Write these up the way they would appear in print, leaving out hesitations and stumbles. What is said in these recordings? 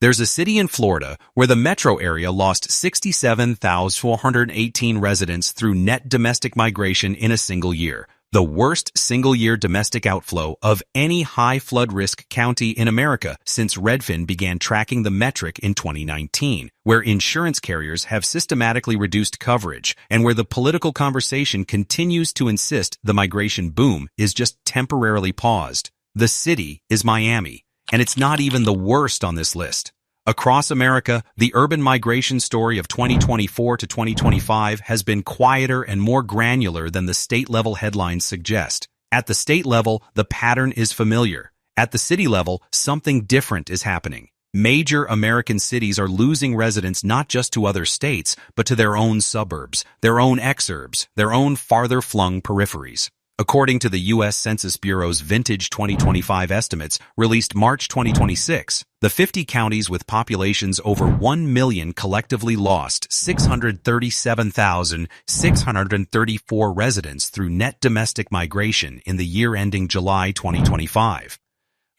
There's a city in Florida where the metro area lost 67,418 residents through net domestic migration in a single year, the worst single-year domestic outflow of any high flood risk county in America since Redfin began tracking the metric in 2019, where insurance carriers have systematically reduced coverage and where the political conversation continues to insist the migration boom is just temporarily paused. The city is Miami, and it's not even the worst on this list. Across America, the urban migration story of 2024 to 2025 has been quieter and more granular than the state-level headlines suggest. At the state level, the pattern is familiar. At the city level, something different is happening. Major American cities are losing residents not just to other states, but to their own suburbs, their own exurbs, their own farther-flung peripheries. According to the U.S. Census Bureau's Vintage 2025 estimates released March 2026, the 50 counties with populations over 1 million collectively lost 637,634 residents through net domestic migration in the year ending July 2025.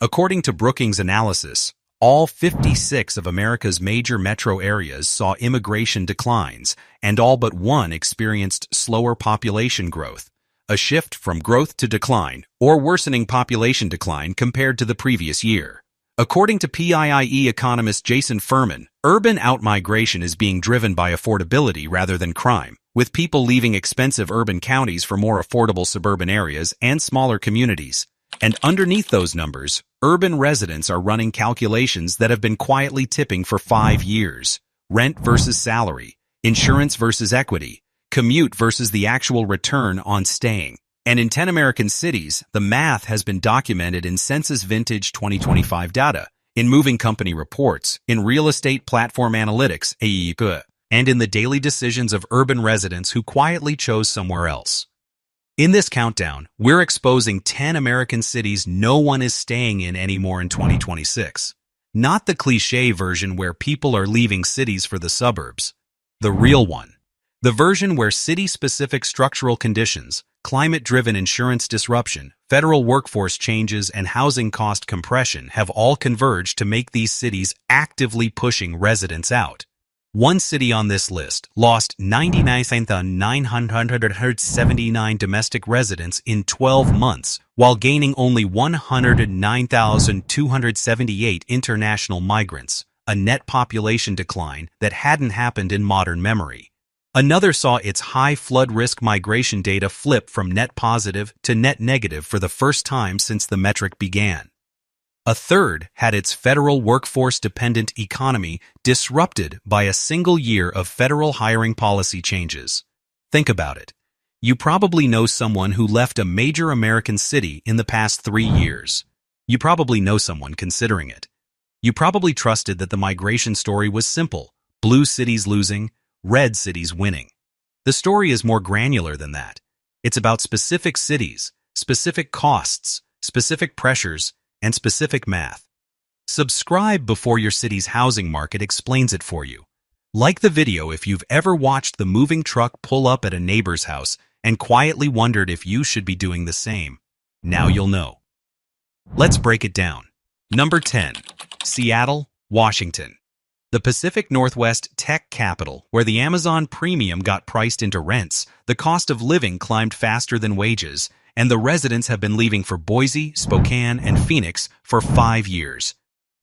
According to Brookings analysis, all 56 of America's major metro areas saw immigration declines, and all but one experienced slower population growth. A shift from growth to decline, or worsening population decline compared to the previous year. According to PIIE economist Jason Furman, urban outmigration is being driven by affordability rather than crime, with people leaving expensive urban counties for more affordable suburban areas and smaller communities. And underneath those numbers, urban residents are running calculations that have been quietly tipping for 5 years. Rent versus salary, insurance versus equity, commute versus the actual return on staying. And in 10 American cities, the math has been documented in Census Vintage 2025 data, in moving company reports, in real estate platform analytics, and in the daily decisions of urban residents who quietly chose somewhere else. In this countdown, we're exposing 10 American cities no one is staying in anymore in 2026. Not the cliché version where people are leaving cities for the suburbs. The real one. The version where city-specific structural conditions, climate-driven insurance disruption, federal workforce changes, and housing cost compression have all converged to make these cities actively pushing residents out. One city on this list lost 99,979 domestic residents in 12 months, while gaining only 109,278 international migrants, a net population decline that hadn't happened in modern memory. Another saw its high flood risk migration data flip from net positive to net negative for the first time since the metric began. A third had its federal workforce-dependent economy disrupted by a single year of federal hiring policy changes. Think about it. You probably know someone who left a major American city in the past 3 years. You probably know someone considering it. You probably trusted that the migration story was simple: blue cities losing, red cities winning. The story is more granular than that. It's about specific cities, specific costs, specific pressures, and specific math. Subscribe before your city's housing market explains it for you. Like the video if you've ever watched the moving truck pull up at a neighbor's house and quietly wondered if you should be doing the same. Now you'll know. Let's break it down. Number 10. Seattle, Washington. The Pacific Northwest tech capital, where the Amazon premium got priced into rents, the cost of living climbed faster than wages, and the residents have been leaving for Boise, Spokane, and Phoenix for 5 years.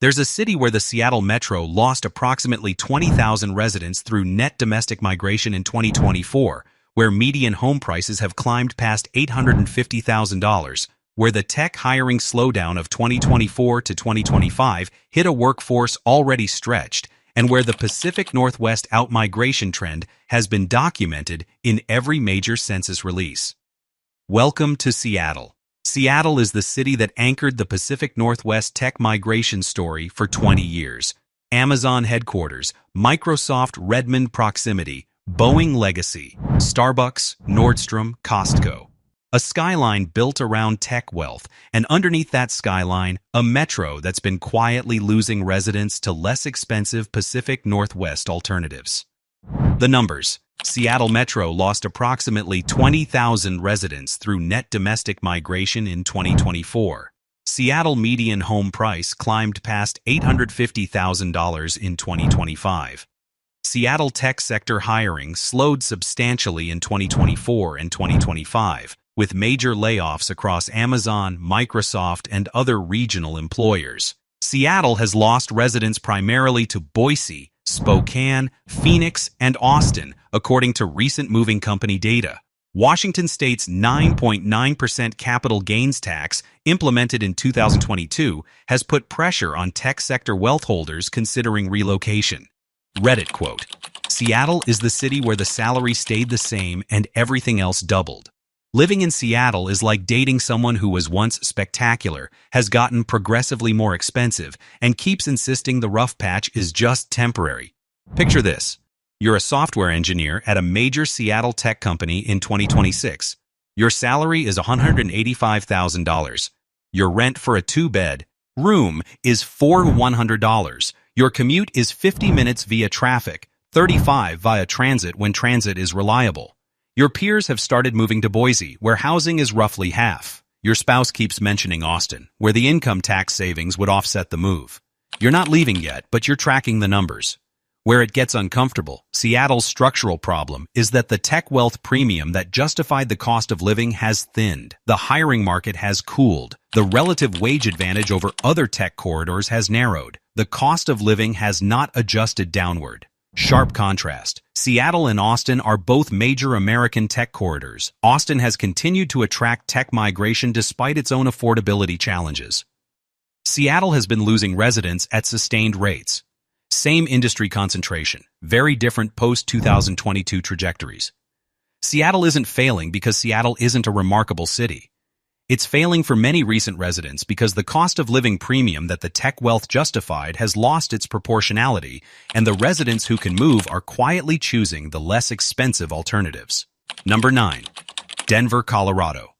There's a city where the Seattle Metro lost approximately 20,000 residents through net domestic migration in 2024, where median home prices have climbed past $850,000, where the tech hiring slowdown of 2024 to 2025 hit a workforce already stretched, and where the Pacific Northwest outmigration trend has been documented in every major census release. Welcome to Seattle. Seattle is the city that anchored the Pacific Northwest tech migration story for 20 years. Amazon headquarters, Microsoft Redmond proximity, Boeing legacy, Starbucks, Nordstrom, Costco. A skyline built around tech wealth, and underneath that skyline, a metro that's been quietly losing residents to less expensive Pacific Northwest alternatives. The numbers. Seattle Metro lost approximately 20,000 residents through net domestic migration in 2024. Seattle median home price climbed past $850,000 in 2025. Seattle tech sector hiring slowed substantially in 2024 and 2025, with major layoffs across Amazon, Microsoft, and other regional employers. Seattle has lost residents primarily to Boise, Spokane, Phoenix, and Austin, according to recent moving company data. Washington State's 9.9% capital gains tax, implemented in 2022, has put pressure on tech sector wealth holders considering relocation. Reddit quote, "Seattle is the city where the salary stayed the same and everything else doubled. Living in Seattle is like dating someone who was once spectacular, has gotten progressively more expensive, and keeps insisting the rough patch is just temporary." Picture this. You're a software engineer at a major Seattle tech company in 2026. Your salary is $185,000. Your rent for a two-bed room is $100. Your commute is 50 minutes via traffic, 35 via transit when transit is reliable. Your peers have started moving to Boise, where housing is roughly half. Your spouse keeps mentioning Austin, where the income tax savings would offset the move. You're not leaving yet, but you're tracking the numbers. Where it gets uncomfortable, Seattle's structural problem is that the tech wealth premium that justified the cost of living has thinned. The hiring market has cooled. The relative wage advantage over other tech corridors has narrowed. The cost of living has not adjusted downward. Sharp contrast. Seattle and Austin are both major American tech corridors. Austin has continued to attract tech migration despite its own affordability challenges. Seattle has been losing residents at sustained rates. Same industry concentration, very different post-2022 trajectories. Seattle isn't failing because Seattle isn't a remarkable city. It's failing for many recent residents because the cost of living premium that the tech wealth justified has lost its proportionality, and the residents who can move are quietly choosing the less expensive alternatives. Number 9. Denver, Colorado.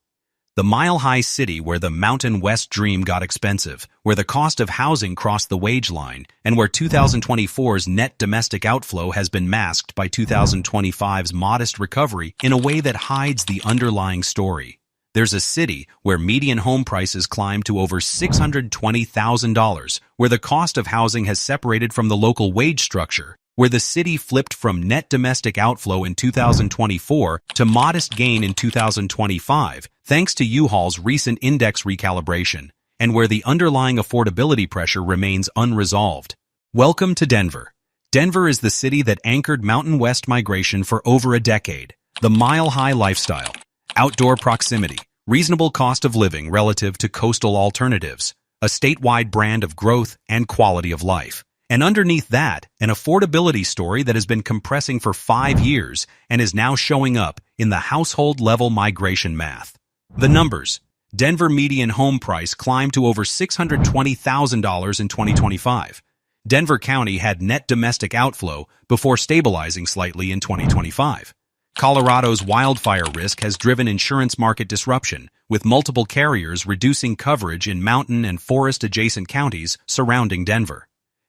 The mile-high city where the Mountain West dream got expensive, where the cost of housing crossed the wage line, and where 2024's net domestic outflow has been masked by 2025's modest recovery in a way that hides the underlying story. There's a city where median home prices climbed to over $620,000, where the cost of housing has separated from the local wage structure, where the city flipped from net domestic outflow in 2024 to modest gain in 2025, thanks to U-Haul's recent index recalibration, and where the underlying affordability pressure remains unresolved. Welcome to Denver. Denver is the city that anchored Mountain West migration for over a decade. The mile-high lifestyle, outdoor proximity, reasonable cost of living relative to coastal alternatives, a statewide brand of growth and quality of life. And underneath that, an affordability story that has been compressing for 5 years and is now showing up in the household-level migration math. The numbers. Denver median home price climbed to over $620,000 in 2025. Denver County had net domestic outflow before stabilizing slightly in 2025. Colorado's wildfire risk has driven insurance market disruption, with multiple carriers reducing coverage in mountain and forest-adjacent counties surrounding Denver.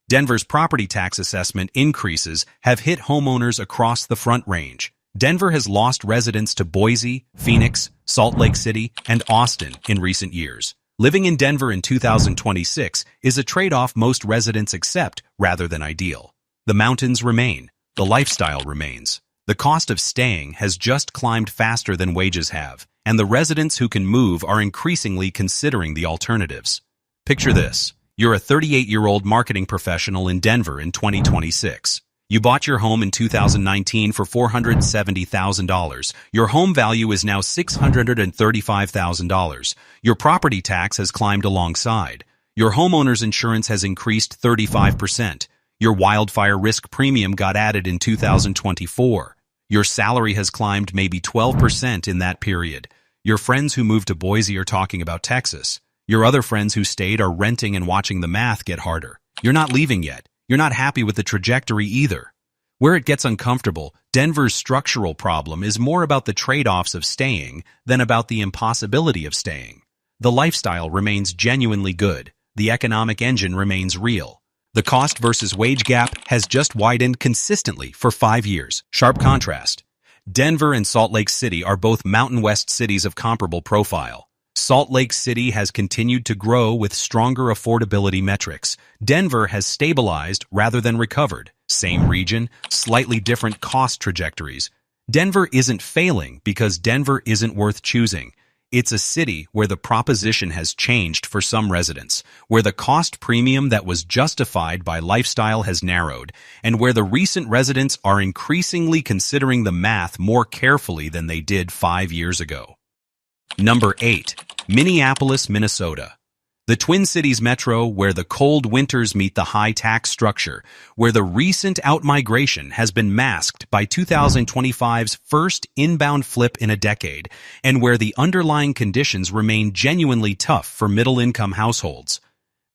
Denver's property tax assessment increases have hit homeowners across the Front Range. Denver has lost residents to Boise, Phoenix, Salt Lake City, and Austin in recent years. Living in Denver in 2026 is a trade-off most residents accept rather than ideal. The mountains remain. The lifestyle remains. The cost of staying has just climbed faster than wages have, and the residents who can move are increasingly considering the alternatives. Picture this. You're a 38-year-old marketing professional in Denver in 2026. You bought your home in 2019 for $470,000. Your home value is now $635,000. Your property tax has climbed alongside. Your homeowner's insurance has increased 35%. Your wildfire risk premium got added in 2024. Your salary has climbed maybe 12% in that period. Your friends who moved to Boise are talking about Texas. Your other friends who stayed are renting and watching the math get harder. You're not leaving yet. You're not happy with the trajectory either. Where it gets uncomfortable, Denver's structural problem is more about the trade-offs of staying than about the impossibility of staying. The lifestyle remains genuinely good. The economic engine remains real. The cost versus wage gap has just widened consistently for 5 years. Sharp contrast. Denver and Salt Lake City are both Mountain West cities of comparable profile. Salt Lake City has continued to grow with stronger affordability metrics. Denver has stabilized rather than recovered. Same region, slightly different cost trajectories. Denver isn't failing because Denver isn't worth choosing. It's a city where the proposition has changed for some residents, where the cost premium that was justified by lifestyle has narrowed, and where the recent residents are increasingly considering the math more carefully than they did 5 years ago. Number 8. Minneapolis, Minnesota. The Twin Cities metro, where the cold winters meet the high tax structure, where the recent outmigration has been masked by 2025's first inbound flip in a decade, and where the underlying conditions remain genuinely tough for middle-income households.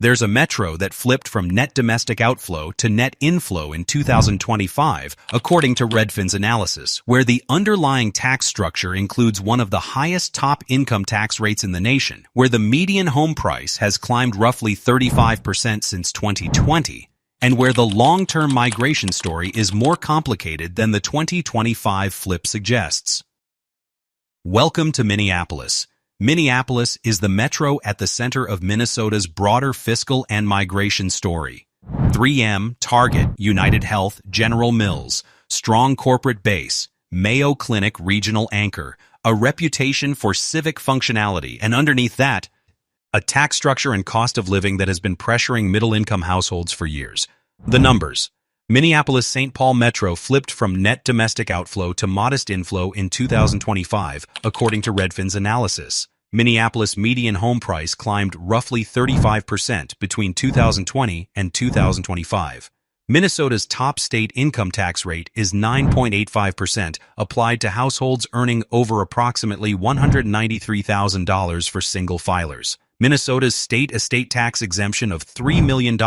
There's a metro that flipped from net domestic outflow to net inflow in 2025, according to Redfin's analysis, where the underlying tax structure includes one of the highest top income tax rates in the nation, where the median home price has climbed roughly 35% since 2020, and where the long-term migration story is more complicated than the 2025 flip suggests. Welcome to Minneapolis. Minneapolis is the metro at the center of Minnesota's broader fiscal and migration story. 3M, Target, United Health, General Mills, strong corporate base, Mayo Clinic regional anchor, a reputation for civic functionality, and underneath that, a tax structure and cost of living that has been pressuring middle-income households for years. The numbers. Minneapolis-St. Paul Metro flipped from net domestic outflow to modest inflow in 2025, according to Redfin's analysis. Minneapolis median home price climbed roughly 35% between 2020 and 2025. Minnesota's top state income tax rate is 9.85%, applied to households earning over approximately $193,000 for single filers. Minnesota's state estate tax exemption of $3 million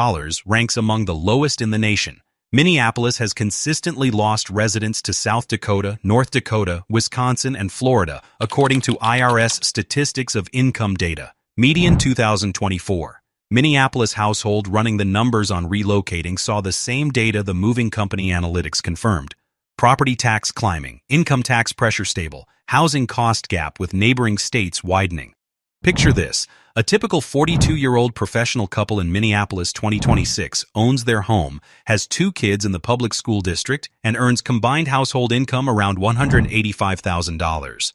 ranks among the lowest in the nation. Minneapolis has consistently lost residents to South Dakota, North Dakota, Wisconsin, and Florida, according to IRS statistics of income data. Median 2024. Minneapolis household running the numbers on relocating saw the same data the moving company analytics confirmed. Property tax climbing, income tax pressure stable, housing cost gap with neighboring states widening. Picture this. A typical 42-year-old professional couple in Minneapolis 2026 owns their home, has 2 kids in the public school district, and earns combined household income around $185,000.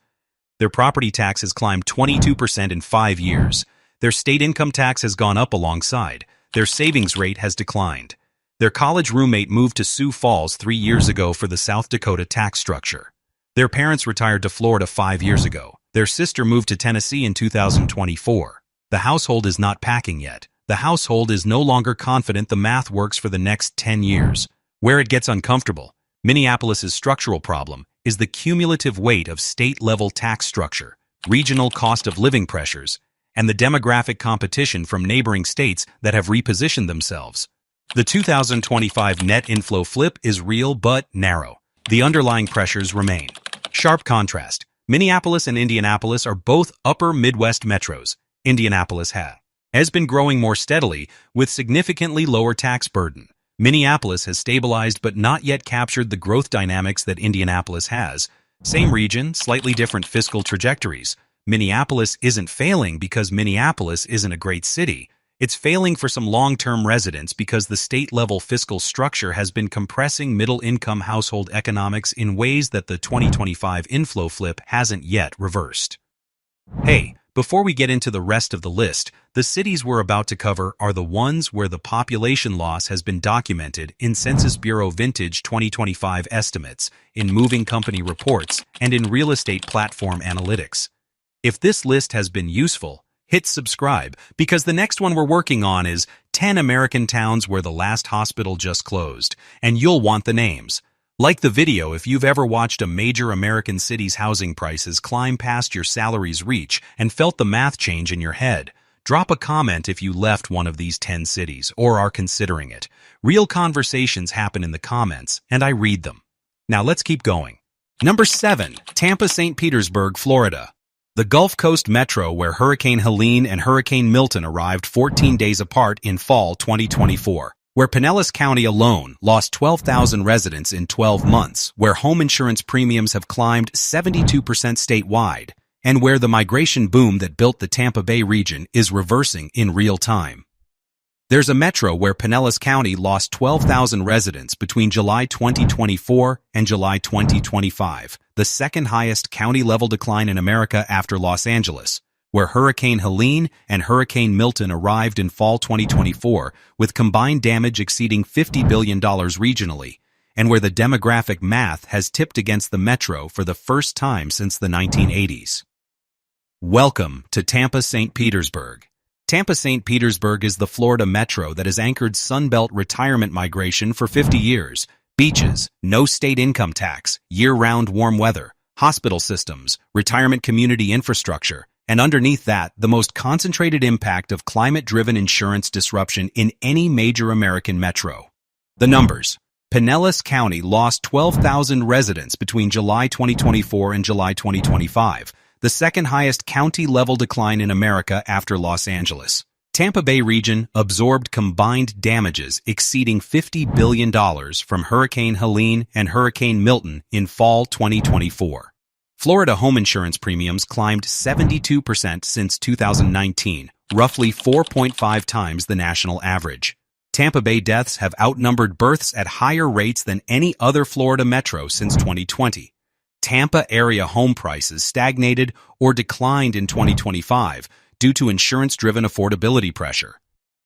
Their property tax has climbed 22% in 5 years. Their state income tax has gone up alongside. Their savings rate has declined. Their college roommate moved to Sioux Falls 3 years ago for the South Dakota tax structure. Their parents retired to Florida 5 years ago. Their sister moved to Tennessee in 2024. The household is not packing yet. The household is no longer confident the math works for the next 10 years. Where it gets uncomfortable, Minneapolis's structural problem is the cumulative weight of state-level tax structure, regional cost of living pressures, and the demographic competition from neighboring states that have repositioned themselves. The 2025 net inflow flip is real but narrow. The underlying pressures remain. Sharp contrast. Minneapolis and Indianapolis are both upper Midwest metros. Indianapolis has been growing more steadily with significantly lower tax burden. Minneapolis has stabilized but not yet captured the growth dynamics that Indianapolis has. Same region, slightly different fiscal trajectories. Minneapolis isn't failing because Minneapolis isn't a great city. It's failing for some long-term residents because the state-level fiscal structure has been compressing middle-income household economics in ways that the 2025 inflow flip hasn't yet reversed. Hey, before we get into the rest of the list, the cities we're about to cover are the ones where the population loss has been documented in Census Bureau Vintage 2025 estimates, in moving company reports, and in real estate platform analytics. If this list has been useful, hit subscribe, because the next one we're working on is 10 American towns where the last hospital just closed, and you'll want the names. Like the video if you've ever watched a major American city's housing prices climb past your salary's reach and felt the math change in your head. Drop a comment if you left one of these 10 cities or are considering it. Real conversations happen in the comments, and I read them. Now let's keep going. Number 7. Tampa, St. Petersburg, Florida. The Gulf Coast Metro, where Hurricane Helene and Hurricane Milton arrived 14 days apart in fall 2024. Where Pinellas County alone lost 12,000 residents in 12 months, where home insurance premiums have climbed 72% statewide, and where the migration boom that built the Tampa Bay region is reversing in real time. There's a metro where Pinellas County lost 12,000 residents between July 2024 and July 2025, the second highest county-level decline in America after Los Angeles, where Hurricane Helene and Hurricane Milton arrived in fall 2024 with combined damage exceeding $50 billion regionally, and where the demographic math has tipped against the metro for the first time since the 1980s. Welcome to Tampa, St. Petersburg. Tampa, St. Petersburg is the Florida metro that has anchored Sunbelt retirement migration for 50 years. Beaches, no state income tax, year-round warm weather, hospital systems, retirement community infrastructure, and underneath that, the most concentrated impact of climate-driven insurance disruption in any major American metro. The numbers. Pinellas County lost 12,000 residents between July 2024 and July 2025, the second highest county-level decline in America after Los Angeles. Tampa Bay region absorbed combined damages exceeding $50 billion from Hurricane Helene and Hurricane Milton in fall 2024. Florida home insurance premiums climbed 72% since 2019, roughly 4.5 times the national average. Tampa Bay deaths have outnumbered births at higher rates than any other Florida metro since 2020. Tampa area home prices stagnated or declined in 2025 due to insurance-driven affordability pressure.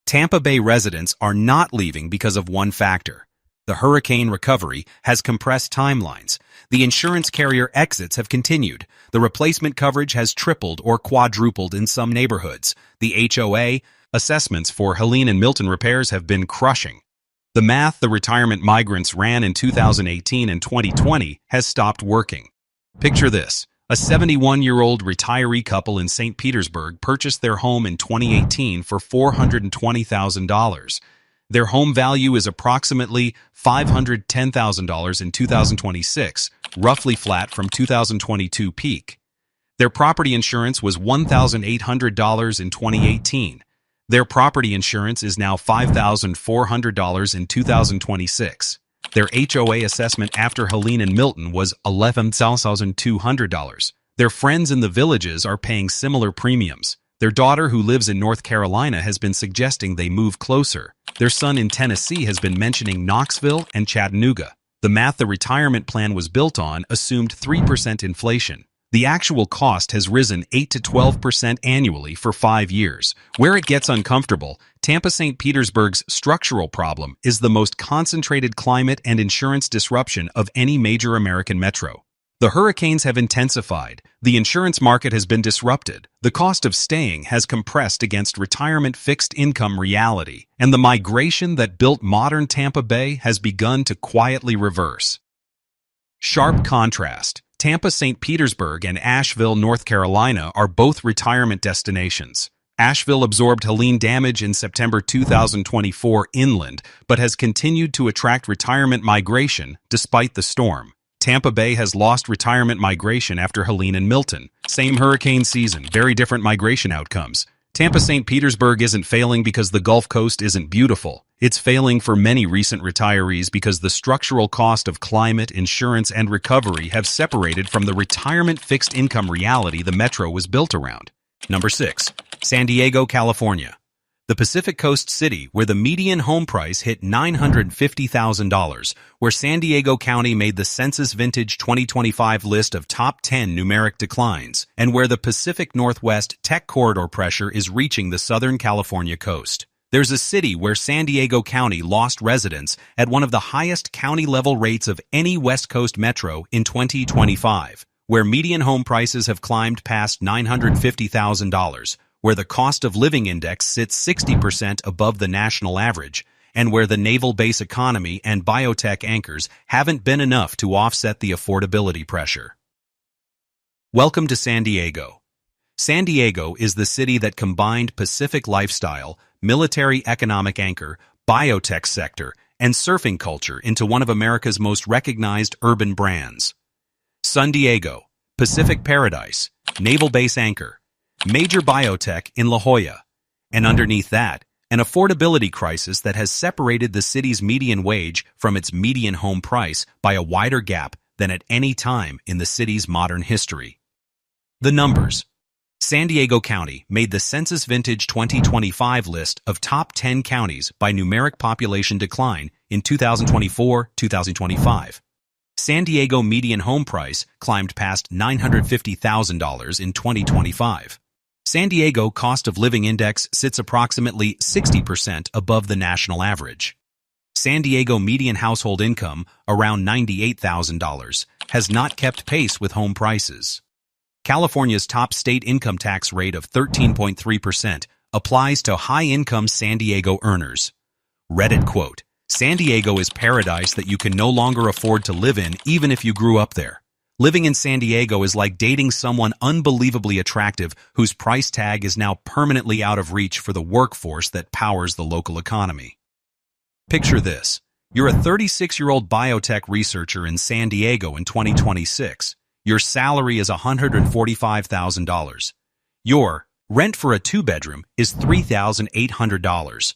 Tampa Bay residents are not leaving because of one factor. The hurricane recovery has compressed timelines. The insurance carrier exits have continued. The replacement coverage has tripled or quadrupled in some neighborhoods. The HOA assessments for Helene and Milton repairs have been crushing. The math the retirement migrants ran in 2018 and 2020 has stopped working. Picture this. A 71-year-old retiree couple in St. Petersburg purchased their home in 2018 for $420,000. Their home value is approximately $510,000 in 2026, roughly flat from 2022 peak. Their property insurance was $1,800 in 2018. Their property insurance is now $5,400 in 2026. Their HOA assessment after Helene and Milton was $11,200. Their friends in the villages are paying similar premiums. Their daughter, who lives in North Carolina, has been suggesting they move closer. Their son in Tennessee has been mentioning Knoxville and Chattanooga. The math the retirement plan was built on assumed 3% inflation. The actual cost has risen 8 to 12% annually for 5 years. Where it gets uncomfortable, Tampa St. Petersburg's structural problem is the most concentrated climate and insurance disruption of any major American metro. The hurricanes have intensified, the insurance market has been disrupted, the cost of staying has compressed against retirement fixed income reality, and the migration that built modern Tampa Bay has begun to quietly reverse. Sharp contrast. Tampa, St. Petersburg, and Asheville, North Carolina are both retirement destinations. Asheville absorbed Helene damage in September 2024 inland, but has continued to attract retirement migration despite the storm. Tampa Bay has lost retirement migration after Helene and Milton. Same hurricane season, very different migration outcomes. Tampa, St. Petersburg isn't failing because the Gulf Coast isn't beautiful. It's failing for many recent retirees because the structural cost of climate, insurance, and recovery have separated from the retirement fixed income reality the metro was built around. Number 6. San Diego, California. The Pacific Coast city where the median home price hit $950,000, where San Diego County made the Census Vintage 2025 list of top 10 numeric declines, and where the Pacific Northwest tech corridor pressure is reaching the Southern California coast. There's a city where San Diego County lost residents at one of the highest county-level rates of any West Coast metro in 2025, where median home prices have climbed past $950,000, where the cost of living index sits 60% above the national average, and where the naval base economy and biotech anchors haven't been enough to offset the affordability pressure. Welcome to San Diego. San Diego is the city that combined Pacific lifestyle, military economic anchor, biotech sector, and surfing culture into one of America's most recognized urban brands. San Diego, Pacific Paradise, naval base anchor, major biotech in La Jolla, and underneath that, an affordability crisis that has separated the city's median wage from its median home price by a wider gap than at any time in the city's modern history. The numbers. San Diego County made the Census Vintage 2025 list of top 10 counties by numeric population decline in 2024-2025. San Diego median home price climbed past $950,000 in 2025. San Diego cost of living index sits approximately 60% above the national average. San Diego median household income, around $98,000, has not kept pace with home prices. California's top state income tax rate of 13.3% applies to high-income San Diego earners. Reddit quote, "San Diego is paradise that you can no longer afford to live in even if you grew up there. Living in San Diego is like dating someone unbelievably attractive whose price tag is now permanently out of reach for the workforce that powers the local economy." Picture this. You're a 36-year-old biotech researcher in San Diego in 2026. Your salary is $145,000. Your rent for a two-bedroom is $3,800.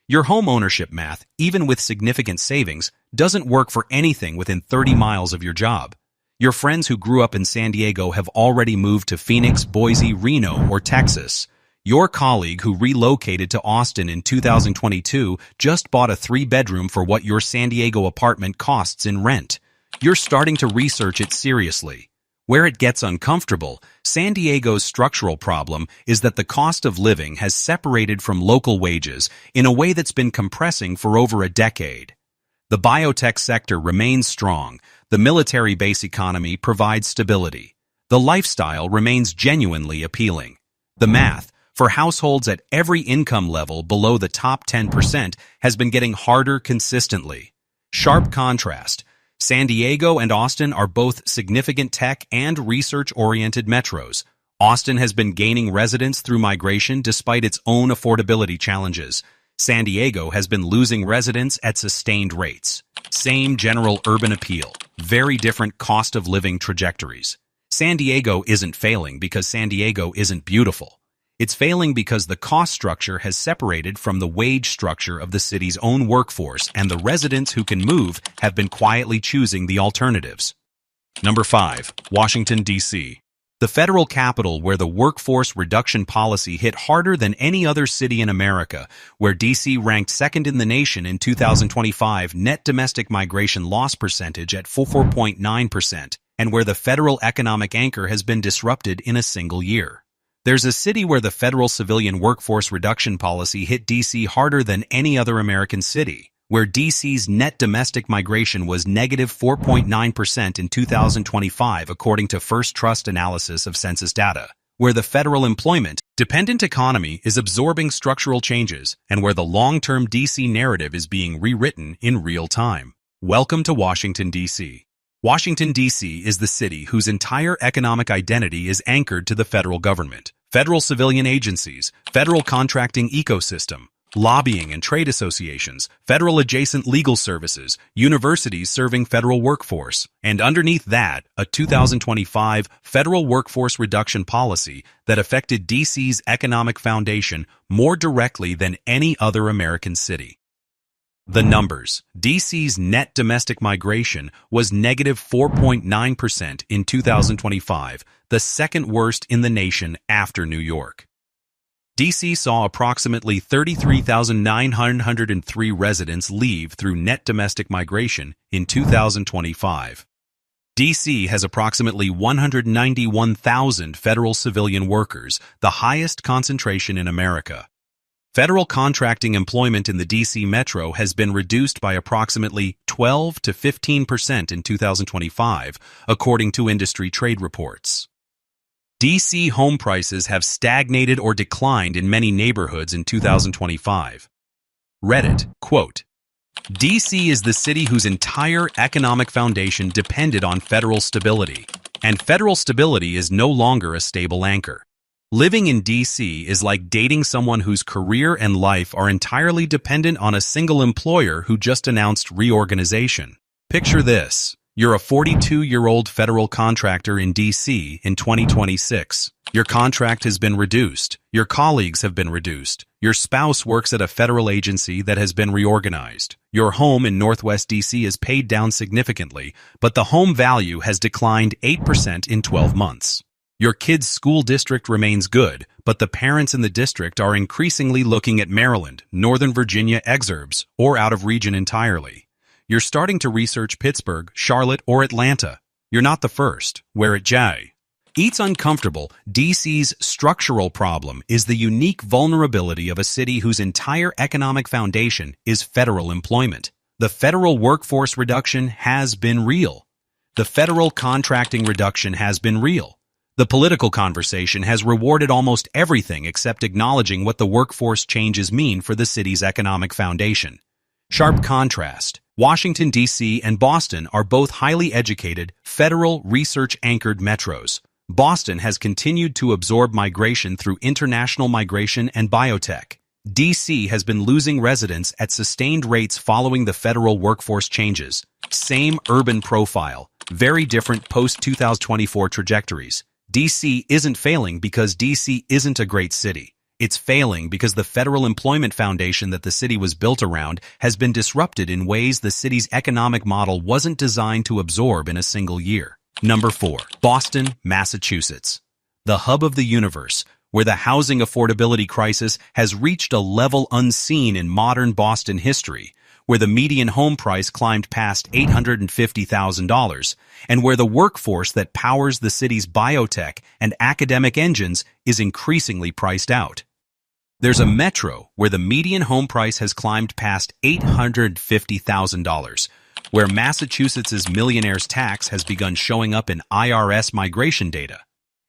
Your home ownership math, even with significant savings, doesn't work for anything within 30 miles of your job. Your friends who grew up in San Diego have already moved to Phoenix, Boise, Reno, or Texas. Your colleague who relocated to Austin in 2022 just bought a three-bedroom for what your San Diego apartment costs in rent. You're starting to research it seriously. Where it gets uncomfortable, San Diego's structural problem is that the cost of living has separated from local wages in a way that's been compressing for over a decade. The biotech sector remains strong. The military base economy provides stability. The lifestyle remains genuinely appealing. The math, for households at every income level below the top 10%, has been getting harder consistently. Sharp contrast. San Diego and Austin are both significant tech and research-oriented metros. Austin has been gaining residents through migration despite its own affordability challenges. San Diego has been losing residents at sustained rates. Same general urban appeal, very different cost of living trajectories. San Diego isn't failing because San Diego isn't beautiful. It's failing because the cost structure has separated from the wage structure of the city's own workforce, and the residents who can move have been quietly choosing the alternatives. Number 5. Washington, D.C. The federal capital where the workforce reduction policy hit harder than any other city in America, where D.C. ranked second in the nation in 2025 net domestic migration loss percentage at 4.9%, and where the federal economic anchor has been disrupted in a single year. There's a city where the federal civilian workforce reduction policy hit D.C. harder than any other American city, where D.C.'s net domestic migration was negative 4.9% in 2025 according to First Trust analysis of census data, where the federal employment-dependent economy is absorbing structural changes, and where the long-term D.C. narrative is being rewritten in real time. Welcome to Washington, D.C. Washington, D.C. is the city whose entire economic identity is anchored to the federal government, federal civilian agencies, federal contracting ecosystem, lobbying and trade associations, federal adjacent legal services, universities serving federal workforce, and underneath that, a 2025 federal workforce reduction policy that affected D.C.'s economic foundation more directly than any other American city. The numbers. D.C.'s net domestic migration was negative 4.9% in 2025, the second worst in the nation after New York. D.C. saw approximately 33,903 residents leave through net domestic migration in 2025. D.C. has approximately 191,000 federal civilian workers, the highest concentration in America. Federal contracting employment in the D.C. metro has been reduced by approximately 12 to 15% in 2025, according to industry trade reports. D.C. home prices have stagnated or declined in many neighborhoods in 2025. Reddit, quote, D.C. is the city whose entire economic foundation depended on federal stability, and federal stability is no longer a stable anchor. Living in D.C. is like dating someone whose career and life are entirely dependent on a single employer who just announced reorganization. Picture this. You're a 42-year-old federal contractor in D.C. in 2026. Your contract has been reduced. Your colleagues have been reduced. Your spouse works at a federal agency that has been reorganized. Your home in Northwest D.C. is paid down significantly, but the home value has declined 8% in 12 months. Your kid's school district remains good, but the parents in the district are increasingly looking at Maryland, Northern Virginia exurbs, or out of region entirely. You're starting to research Pittsburgh, Charlotte, or Atlanta. You're not the first. Where at J. It's uncomfortable. DC's structural problem is the unique vulnerability of a city whose entire economic foundation is federal employment. The federal workforce reduction has been real. The federal contracting reduction has been real. The political conversation has rewarded almost everything except acknowledging what the workforce changes mean for the city's economic foundation. Sharp contrast. Washington, D.C. and Boston are both highly educated, federal, research-anchored metros. Boston has continued to absorb migration through international migration and biotech. D.C. has been losing residents at sustained rates following the federal workforce changes. Same urban profile, very different post-2024 trajectories. D.C. isn't failing because D.C. isn't a great city. It's failing because the federal employment foundation that the city was built around has been disrupted in ways the city's economic model wasn't designed to absorb in a single year. Number 4. Boston, Massachusetts. The hub of the universe, where the housing affordability crisis has reached a level unseen in modern Boston history, where the median home price climbed past $850,000, and where the workforce that powers the city's biotech and academic engines is increasingly priced out. There's a metro where the median home price has climbed past $850,000, where Massachusetts's millionaire's tax has begun showing up in IRS migration data,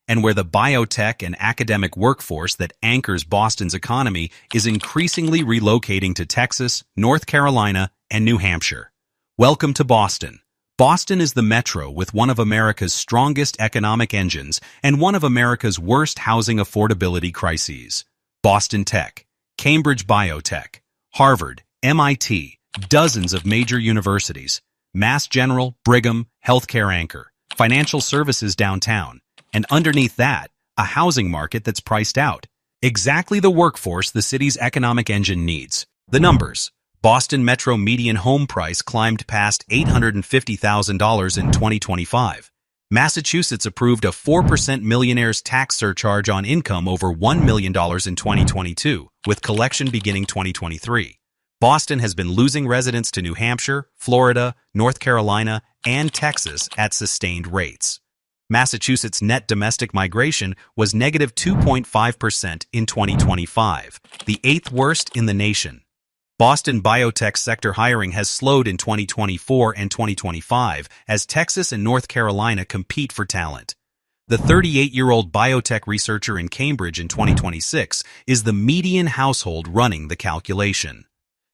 and where the biotech and academic workforce that anchors Boston's economy is increasingly relocating to Texas, North Carolina, and New Hampshire. Welcome to Boston. Boston is the metro with one of America's strongest economic engines and one of America's worst housing affordability crises. Boston Tech, Cambridge Biotech, Harvard, MIT, dozens of major universities, Mass General, Brigham, healthcare anchor, financial services downtown, and underneath that, a housing market that's priced out. Exactly the workforce the city's economic engine needs. The numbers. Boston Metro median home price climbed past $850,000 in 2025. Massachusetts approved a 4% millionaire's tax surcharge on income over $1 million in 2022, with collection beginning 2023. Boston has been losing residents to New Hampshire, Florida, North Carolina, and Texas at sustained rates. Massachusetts' net domestic migration was negative 2.5% in 2025, the 8th worst in the nation. Boston biotech sector hiring has slowed in 2024 and 2025 as Texas and North Carolina compete for talent. The 38-year-old biotech researcher in Cambridge in 2026 is the median household running the calculation.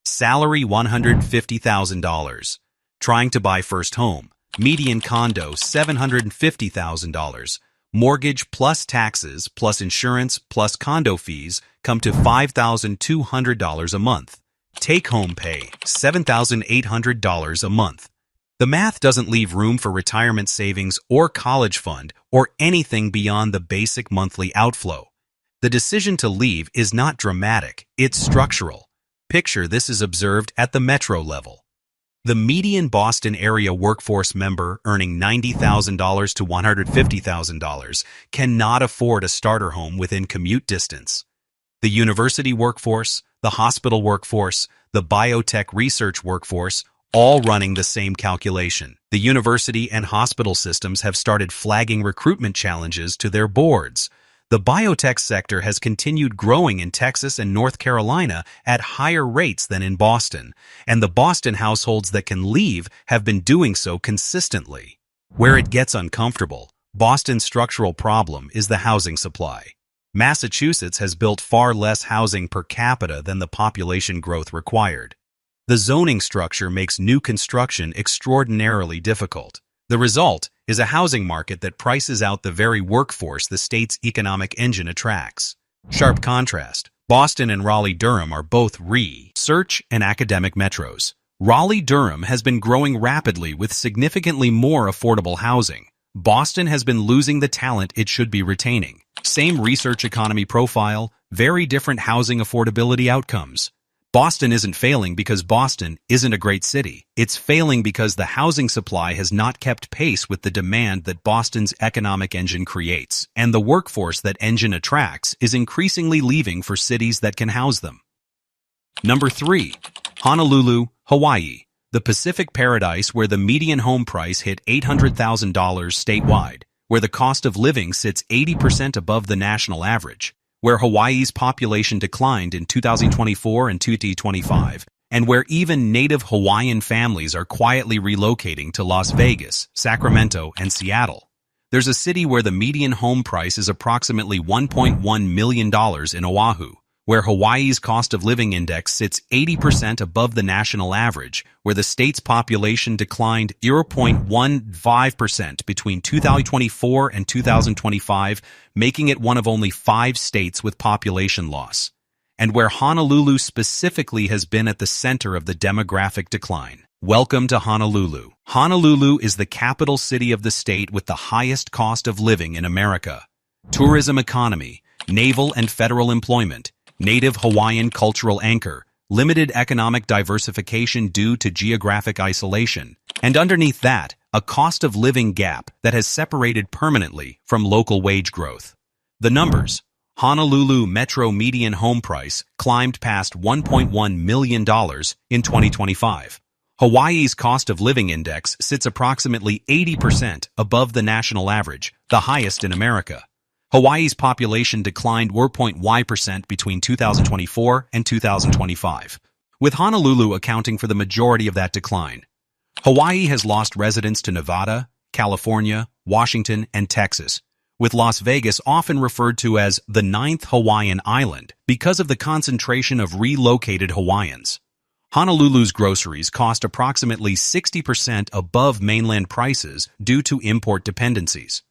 Salary $150,000. Trying to buy first home. Median condo $750,000. Mortgage plus taxes plus insurance plus condo fees come to $5,200 a month. Take-home pay $7,800 a month. The math doesn't leave room for retirement savings or college fund or anything beyond the basic monthly outflow. The decision to leave is not dramatic, it's structural. Picture this is observed at the metro level. The median Boston area workforce member earning $90,000 to $150,000 cannot afford a starter home within commute distance. The university workforce, the hospital workforce, the biotech research workforce, all running the same calculation. The university and hospital systems have started flagging recruitment challenges to their boards. The biotech sector has continued growing in Texas and North Carolina at higher rates than in Boston, and the Boston households that can leave have been doing so consistently. Where it gets uncomfortable, Boston's structural problem is the housing supply. Massachusetts has built far less housing per capita than the population growth required. The zoning structure makes new construction extraordinarily difficult. The result is a housing market that prices out the very workforce the state's economic engine attracts. Sharp contrast. Boston and Raleigh-Durham are both research and academic metros. Raleigh-Durham has been growing rapidly with significantly more affordable housing. Boston has been losing the talent it should be retaining. Same research economy profile, very different housing affordability outcomes. Boston isn't failing because Boston isn't a great city. It's failing because the housing supply has not kept pace with the demand that Boston's economic engine creates, and the workforce that engine attracts is increasingly leaving for cities that can house them. Number 3. Honolulu, Hawaii, the Pacific paradise where the median home price hit $800,000 statewide, where the cost of living sits 80% above the national average, where Hawaii's population declined in 2024 and 2025, and where even native Hawaiian families are quietly relocating to Las Vegas, Sacramento, and Seattle. There's a city where the median home price is approximately $1.1 million in Oahu, where Hawaii's cost of living index sits 80% above the national average, where the state's population declined 0.15% between 2024 and 2025, making it one of only 5 states with population loss, and where Honolulu specifically has been at the center of the demographic decline. Welcome to Honolulu. Honolulu is the capital city of the state with the highest cost of living in America. Tourism economy, naval and federal employment, native Hawaiian cultural anchor, limited economic diversification due to geographic isolation, and underneath that, a cost of living gap that has separated permanently from local wage growth. The numbers. Honolulu metro median home price climbed past $1.1 million in 2025. Hawaii's cost of living index sits approximately 80% above the national average, the highest in America. Hawaii's population declined 1.1% between 2024 and 2025, with Honolulu accounting for the majority of that decline. Hawaii has lost residents to Nevada, California, Washington, and Texas, with Las Vegas often referred to as the 9th Hawaiian island because of the concentration of relocated Hawaiians. Honolulu's groceries cost approximately 60% above mainland prices due to import dependencies.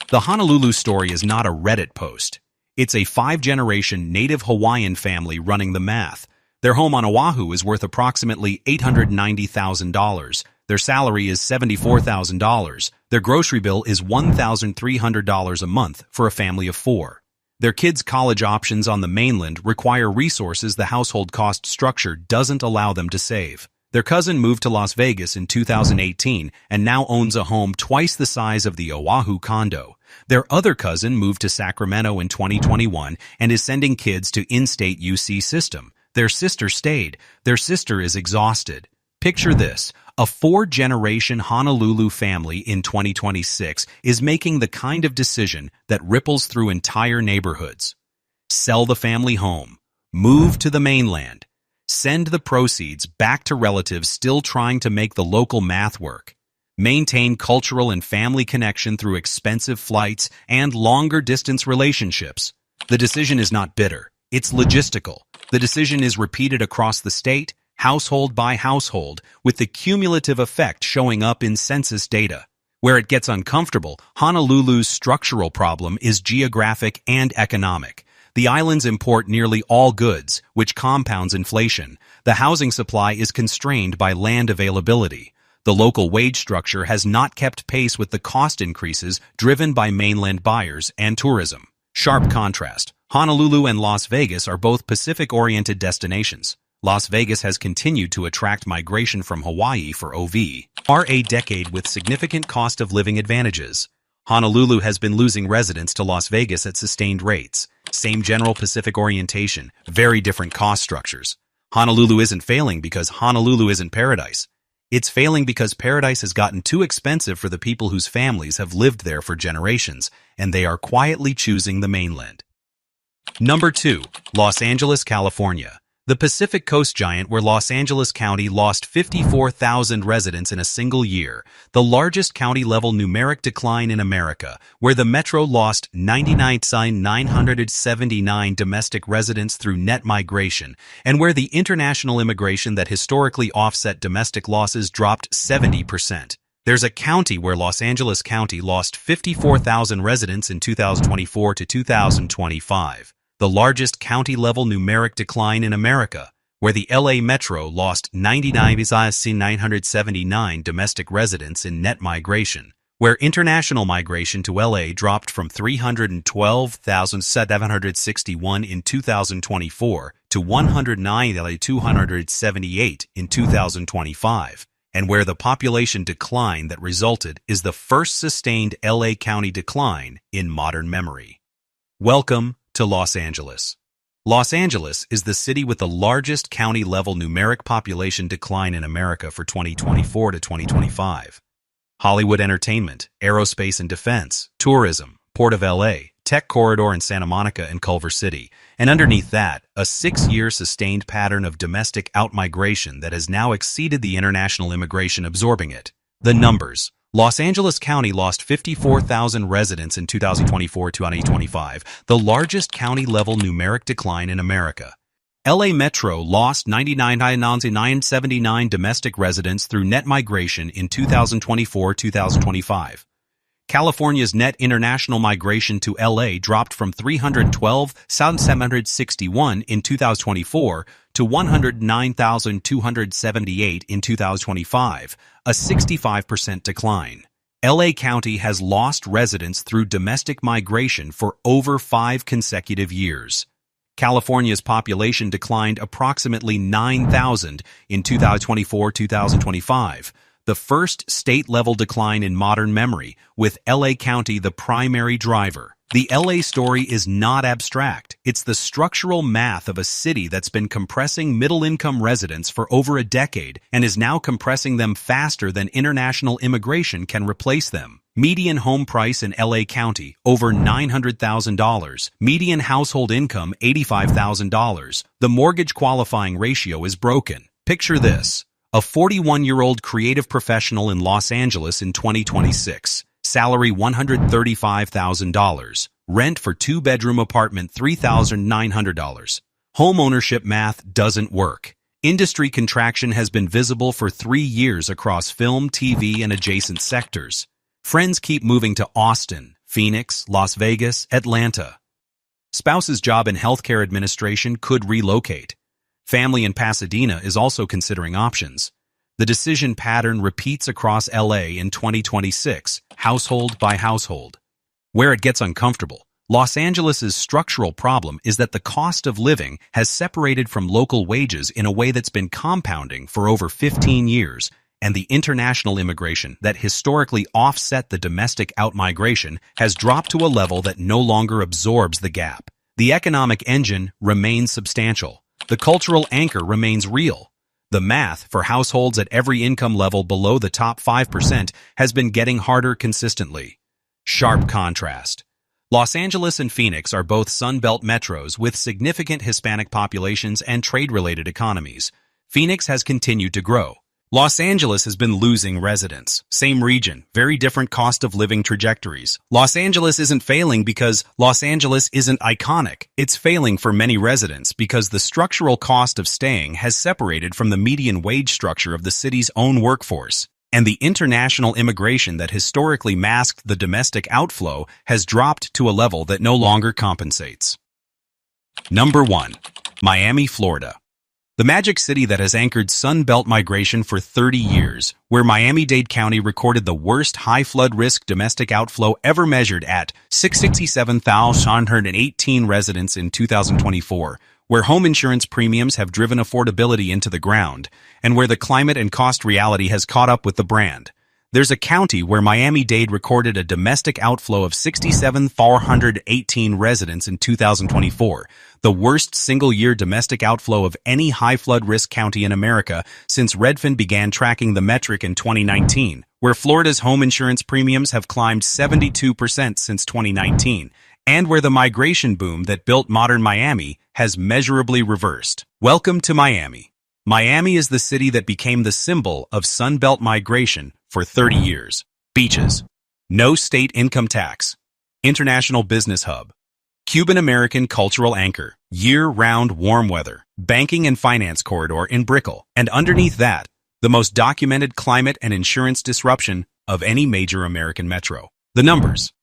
The Honolulu story is not a Reddit post. It's a 5-generation native Hawaiian family running the math. Their home on Oahu is worth approximately $890,000. Their salary is $74,000. Their grocery bill is $1,300 a month for a family of 4. Their kids' college options on the mainland require resources the household cost structure doesn't allow them to save. Their cousin moved to Las Vegas in 2018 and now owns a home twice the size of the Oahu condo. Their other cousin moved to Sacramento in 2021 and is sending kids to in-state UC system. Their sister stayed. Their sister is exhausted. Picture this. A 4-generation Honolulu family in 2026 is making the kind of decision that ripples through entire neighborhoods. Sell the family home. Move to the mainland. Send the proceeds back to relatives still trying to make the local math work. Maintain cultural and family connection through expensive flights and longer-distance relationships. The decision is not bitter. It's logistical. The decision is repeated across the state, household by household, with the cumulative effect showing up in census data. Where it gets uncomfortable, Honolulu's structural problem is geographic and economic. The islands import nearly all goods, which compounds inflation. The housing supply is constrained by land availability. The local wage structure has not kept pace with the cost increases driven by mainland buyers and tourism. Sharp contrast. Honolulu and Las Vegas are both Pacific-oriented destinations. Las Vegas has continued to attract migration from Hawaii for a decade with significant cost of living advantages. Honolulu has been losing residents to Las Vegas at sustained rates. Same general Pacific orientation, very different cost structures. Honolulu isn't failing because Honolulu isn't paradise. It's failing because paradise has gotten too expensive for the people whose families have lived there for generations, and they are quietly choosing the mainland. Number 2. Los Angeles, California. The Pacific Coast giant where Los Angeles County lost 54,000 residents in a single year, the largest county-level numeric decline in America, where the metro lost 99,979 domestic residents through net migration, and where the international immigration that historically offset domestic losses dropped 70%. There's a county where Los Angeles County lost 54,000 residents in 2024 to 2025. The largest county-level numeric decline in America, where the LA Metro lost 99,979 domestic residents in net migration, where international migration to LA dropped from 312,761 in 2024 to 109,278 in 2025, and where the population decline that resulted is the first sustained LA County decline in modern memory. Welcome to Los Angeles. Los Angeles is the city with the largest county-level numeric population decline in America for 2024 to 2025. Hollywood entertainment, aerospace and defense, tourism, Port of LA, Tech Corridor in Santa Monica and Culver City, and underneath that, a 6-year sustained pattern of domestic outmigration that has now exceeded the international immigration absorbing it. The numbers. Los Angeles County lost 54,000 residents in 2024-2025, the largest county-level numeric decline in America. LA Metro lost 99,979 domestic residents through net migration in 2024-2025. California's net international migration to LA dropped from 312,761 in 2024 to 109,278 in 2025, a 65% decline. LA County has lost residents through domestic migration for over 5 consecutive years. California's population declined approximately 9,000 in 2024-2025, the first state-level decline in modern memory, with LA County the primary driver. The LA story is not abstract. It's the structural math of a city that's been compressing middle-income residents for over a decade and is now compressing them faster than international immigration can replace them. Median home price in LA County, over $900,000. Median household income, $85,000. The mortgage qualifying ratio is broken. Picture this. A 41-year-old creative professional in Los Angeles in 2026. Salary $135,000. Rent for 2-bedroom apartment $3,900. Home ownership math doesn't work. Industry contraction has been visible for 3 years across film, TV, and adjacent sectors. Friends keep moving to Austin, Phoenix, Las Vegas, Atlanta. Spouse's job in healthcare administration could relocate. Family in Pasadena is also considering options. The decision pattern repeats across LA in 2026, household by household. Where it gets uncomfortable, Los Angeles's structural problem is that the cost of living has separated from local wages in a way that's been compounding for over 15 years, and the international immigration that historically offset the domestic outmigration has dropped to a level that no longer absorbs the gap. The economic engine remains substantial. The cultural anchor remains real. The math for households at every income level below the top 5% has been getting harder consistently. Sharp contrast. Los Angeles and Phoenix are both Sun Belt metros with significant Hispanic populations and trade-related economies. Phoenix has continued to grow. Los Angeles has been losing residents. Same region, very different cost of living trajectories. Los Angeles isn't failing because Los Angeles isn't iconic. It's failing for many residents because the structural cost of staying has separated from the median wage structure of the city's own workforce. And the international immigration that historically masked the domestic outflow has dropped to a level that no longer compensates. Number 1. Miami, Florida. The magic city that has anchored Sun Belt migration for 30 years, where Miami-Dade County recorded the worst high-flood risk domestic outflow ever measured at 667,118 residents in 2024, where home insurance premiums have driven affordability into the ground, and where the climate and cost reality has caught up with the brand. There's a county where Miami-Dade recorded a domestic outflow of 67,418 residents in 2024, the worst single-year domestic outflow of any high-flood risk county in America since Redfin began tracking the metric in 2019, where Florida's home insurance premiums have climbed 72% since 2019, and where the migration boom that built modern Miami has measurably reversed. Welcome to Miami. Miami is the city that became the symbol of Sun Belt migration for 30 years. Beaches. No state income tax. International business hub. Cuban-American cultural anchor. Year-round warm weather. Banking and finance corridor in Brickell. And underneath that, the most documented climate and insurance disruption of any major American metro. The numbers.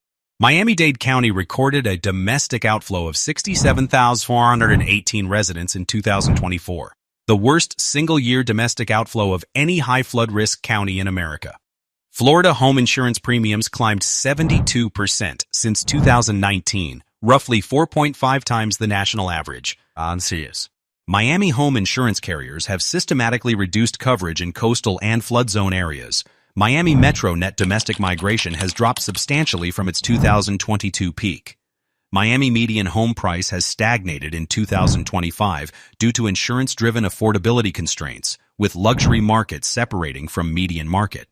Miami-Dade County recorded a domestic outflow of 67,418 residents in 2024. The worst single-year domestic outflow of any high-flood risk county in America. Florida home insurance premiums climbed 72% since 2019, roughly 4.5 times the national average. Serious. Miami home insurance carriers have systematically reduced coverage in coastal and flood zone areas. Miami Metro net domestic migration has dropped substantially from its 2022 peak. Miami median home price has stagnated in 2025 due to insurance-driven affordability constraints, with luxury markets separating from median market.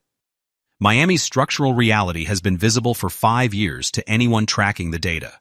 Miami's structural reality has been visible for 5 years to anyone tracking the data.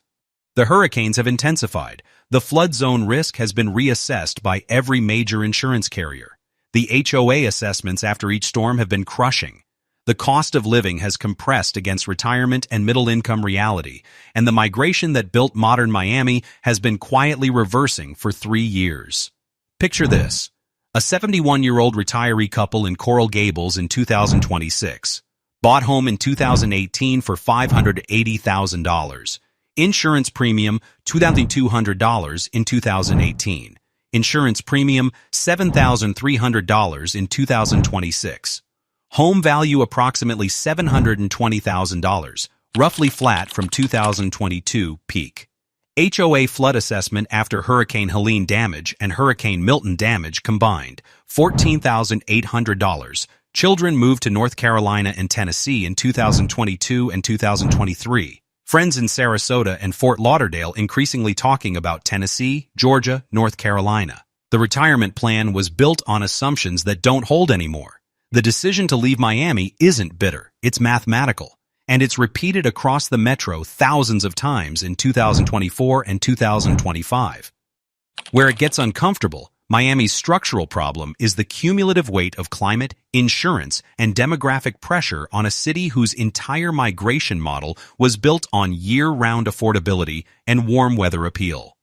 The hurricanes have intensified. The flood zone risk has been reassessed by every major insurance carrier. The HOA assessments after each storm have been crushing. The cost of living has compressed against retirement and middle-income reality, and the migration that built modern Miami has been quietly reversing for 3 years. Picture this: a 71-year-old retiree couple in Coral Gables in 2026. Bought home in 2018 for $580,000. Insurance premium $2,200 in 2018. Insurance premium $7,300 in 2026. Home value approximately $720,000, roughly flat from 2022 peak. HOA flood assessment after Hurricane Helene damage and Hurricane Milton damage combined, $14,800. Children moved to North Carolina and Tennessee in 2022 and 2023. Friends in Sarasota and Fort Lauderdale increasingly talking about Tennessee, Georgia, North Carolina. The retirement plan was built on assumptions that don't hold anymore. The decision to leave Miami isn't bitter, it's mathematical, and it's repeated across the metro thousands of times in 2024 and 2025. Where it gets uncomfortable, Miami's structural problem is the cumulative weight of climate, insurance, and demographic pressure on a city whose entire migration model was built on year-round affordability and warm weather appeal.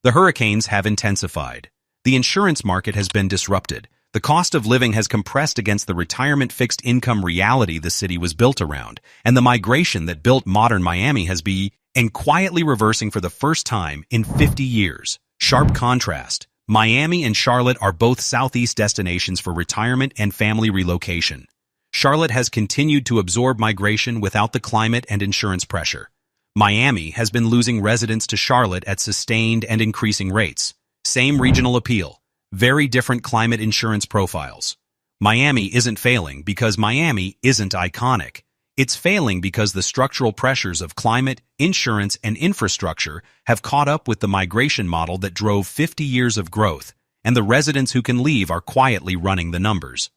The hurricanes have intensified. The insurance market has been disrupted. The cost of living has compressed against the retirement fixed income reality the city was built around, and the migration that built modern Miami has been quietly reversing for the first time in 50 years. Sharp contrast. Miami and Charlotte are both southeast destinations for retirement and family relocation. Charlotte has continued to absorb migration without the climate and insurance pressure. Miami has been losing residents to Charlotte at sustained and increasing rates. Same regional appeal. Very different climate insurance profiles. Miami isn't failing because Miami isn't iconic. It's failing because the structural pressures of climate, insurance, and infrastructure have caught up with the migration model that drove 50 years of growth, and the residents who can leave are quietly running the numbers.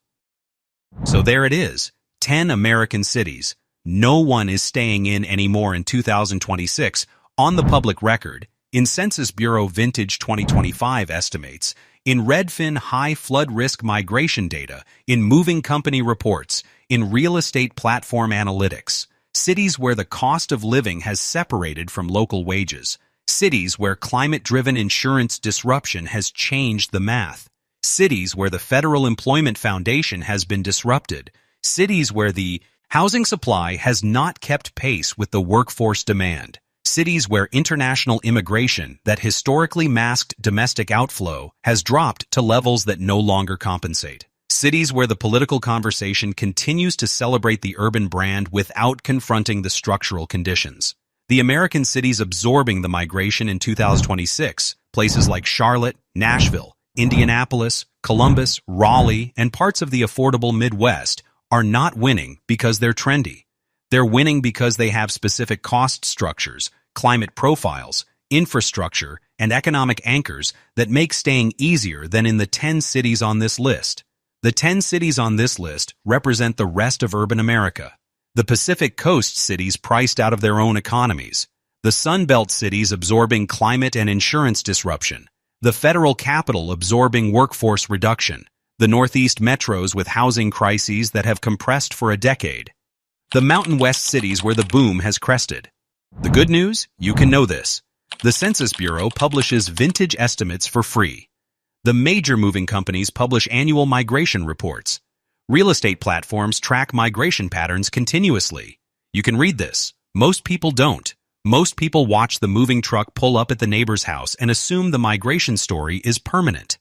So there it is, 10 American cities. No one is staying in anymore in 2026, on the public record, in Census Bureau Vintage 2025 estimates, in Redfin high flood risk migration data, in moving company reports, in real estate platform analytics, cities where the cost of living has separated from local wages, cities where climate-driven insurance disruption has changed the math, cities where the Federal Employment Foundation has been disrupted, cities where the housing supply has not kept pace with the workforce demand, cities where international immigration that historically masked domestic outflow has dropped to levels that no longer compensate. Cities where the political conversation continues to celebrate the urban brand without confronting the structural conditions. The American cities absorbing the migration in 2026, places like Charlotte, Nashville, Indianapolis, Columbus, Raleigh, and parts of the affordable Midwest, are not winning because they're trendy. They're winning because they have specific cost structures, climate profiles, infrastructure, and economic anchors that make staying easier than in the 10 cities on this list. The 10 cities on this list represent the rest of urban America. The Pacific Coast cities priced out of their own economies. The Sun Belt cities absorbing climate and insurance disruption. The federal capital absorbing workforce reduction. The Northeast metros with housing crises that have compressed for a decade. The Mountain West cities where the boom has crested. The good news? You can know this. The Census Bureau publishes vintage estimates for free. The major moving companies publish annual migration reports. Real estate platforms track migration patterns continuously. You can read this. Most people don't. Most people watch the moving truck pull up at the neighbor's house and assume the migration story is permanent.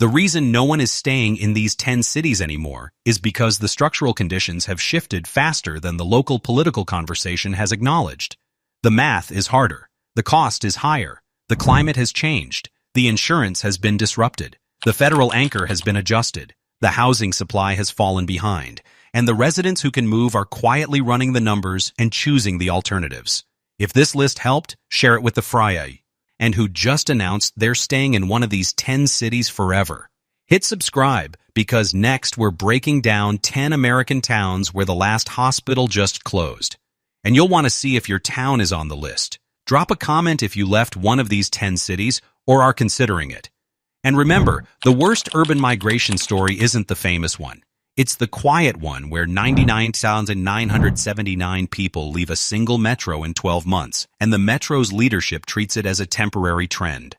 The reason no one is staying in these 10 cities anymore is because the structural conditions have shifted faster than the local political conversation has acknowledged. The math is harder. The cost is higher. The climate has changed. The insurance has been disrupted. The federal anchor has been adjusted. The housing supply has fallen behind. And the residents who can move are quietly running the numbers and choosing the alternatives. If this list helped, share it with the Frya, and who just announced they're staying in one of these 10 cities forever. Hit subscribe, because next we're breaking down 10 American towns where the last hospital just closed. And you'll want to see if your town is on the list. Drop a comment if you left one of these 10 cities or are considering it. And remember, the worst urban migration story isn't the famous one. It's the quiet one where 99,979 people leave a single metro in 12 months, and the metro's leadership treats it as a temporary trend.